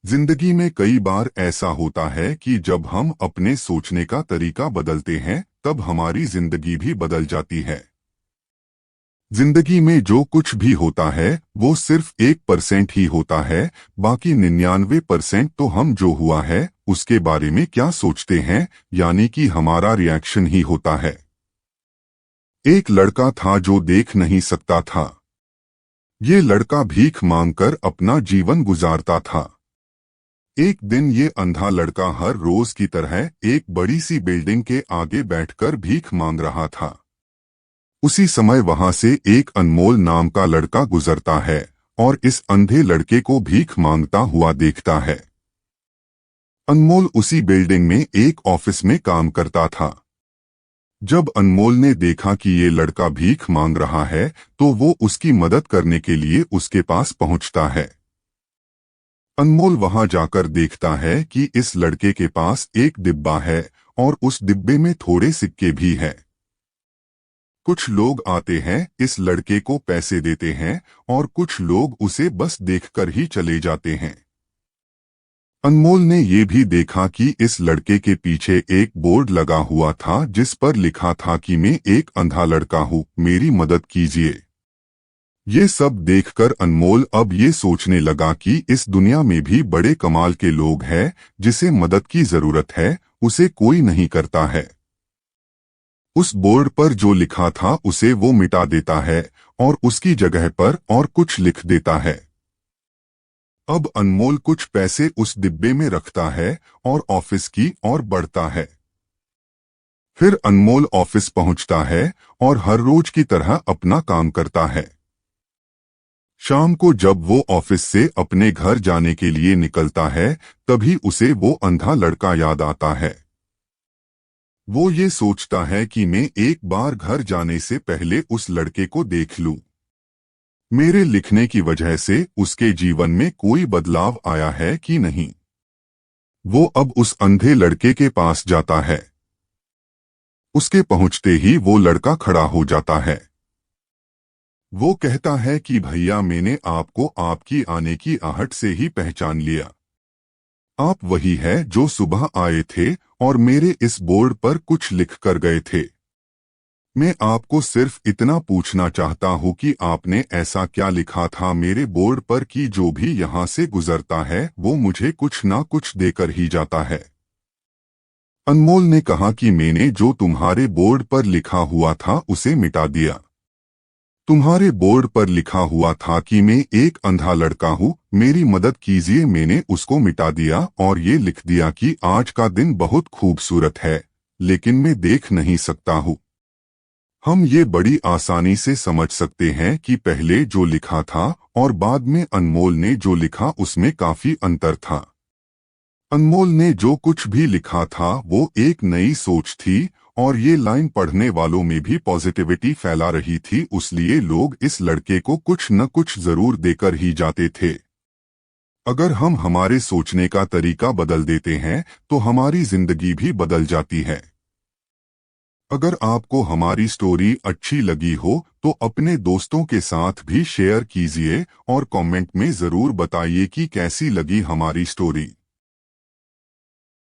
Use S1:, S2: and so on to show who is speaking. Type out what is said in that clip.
S1: जिंदगी में कई बार ऐसा होता है कि जब हम अपने सोचने का तरीका बदलते हैं तब हमारी जिंदगी भी बदल जाती है। जिंदगी में जो कुछ भी होता है वो सिर्फ 1% ही होता है, बाकी 99% तो हम जो हुआ है उसके बारे में क्या सोचते हैं, यानी कि हमारा रिएक्शन ही होता है। एक लड़का था जो देख नहीं सकता था। ये लड़का भीख मांगकर अपना जीवन गुजारता था। एक दिन ये अंधा लड़का हर रोज की तरह एक बड़ी सी बिल्डिंग के आगे बैठकर भीख मांग रहा था। उसी समय वहां से एक अनमोल नाम का लड़का गुजरता है और इस अंधे लड़के को भीख मांगता हुआ देखता है। अनमोल उसी बिल्डिंग में एक ऑफिस में काम करता था। जब अनमोल ने देखा कि ये लड़का भीख मांग रहा है तो वो उसकी मदद करने के लिए उसके पास पहुंचता है। अनमोल वहां जाकर देखता है कि इस लड़के के पास एक डिब्बा है और उस डिब्बे में थोड़े सिक्के भी हैं। कुछ लोग आते हैं, इस लड़के को पैसे देते हैं और कुछ लोग उसे बस देखकर ही चले जाते हैं। अनमोल ने ये भी देखा कि इस लड़के के पीछे एक बोर्ड लगा हुआ था जिस पर लिखा था कि मैं एक अंधा लड़का हूँ, मेरी मदद कीजिए। ये सब देखकर अनमोल अब ये सोचने लगा कि इस दुनिया में भी बड़े कमाल के लोग हैं, जिसे मदद की जरूरत है उसे कोई नहीं करता है। उस बोर्ड पर जो लिखा था उसे वो मिटा देता है और उसकी जगह पर और कुछ लिख देता है। अब अनमोल कुछ पैसे उस डिब्बे में रखता है और ऑफिस की ओर बढ़ता है। फिर अनमोल ऑफिस पहुंचता है और हर रोज की तरह अपना काम करता है। शाम को जब वो ऑफिस से अपने घर जाने के लिए निकलता है तभी उसे वो अंधा लड़का याद आता है। वो ये सोचता है कि मैं एक बार घर जाने से पहले उस लड़के को देख लूं। मेरे लिखने की वजह से उसके जीवन में कोई बदलाव आया है कि नहीं। वो अब उस अंधे लड़के के पास जाता है। उसके पहुंचते ही वो लड़का खड़ा हो जाता है। वो कहता है कि भैया, मैंने आपको आपकी आने की आहट से ही पहचान लिया। आप वही है जो सुबह आए थे और मेरे इस बोर्ड पर कुछ लिख कर गए थे। मैं आपको सिर्फ इतना पूछना चाहता हूँ कि आपने ऐसा क्या लिखा था मेरे बोर्ड पर कि जो भी यहाँ से गुजरता है वो मुझे कुछ ना कुछ देकर ही जाता है। अनमोल ने कहा कि मैंने जो तुम्हारे बोर्ड पर लिखा हुआ था उसे मिटा दिया। तुम्हारे बोर्ड पर लिखा हुआ था कि मैं एक अंधा लड़का हूँ, मेरी मदद कीजिए, मैंने उसको मिटा दिया और ये लिख दिया कि आज का दिन बहुत खूबसूरत है लेकिन मैं देख नहीं सकता हूँ। हम ये बड़ी आसानी से समझ सकते हैं कि पहले जो लिखा था और बाद में अनमोल ने जो लिखा उसमें काफी अंतर था। अनमोल ने जो कुछ भी लिखा था वो एक नई सोच थी और ये लाइन पढ़ने वालों में भी पॉजिटिविटी फैला रही थी, इसलिए लोग इस लड़के को कुछ न कुछ जरूर देकर ही जाते थे। अगर हम हमारे सोचने का तरीका बदल देते हैं तो हमारी जिंदगी भी बदल जाती है। अगर आपको हमारी स्टोरी अच्छी लगी हो तो अपने दोस्तों के साथ भी शेयर कीजिए और कमेंट में जरूर बताइए कि कैसी लगी हमारी स्टोरी।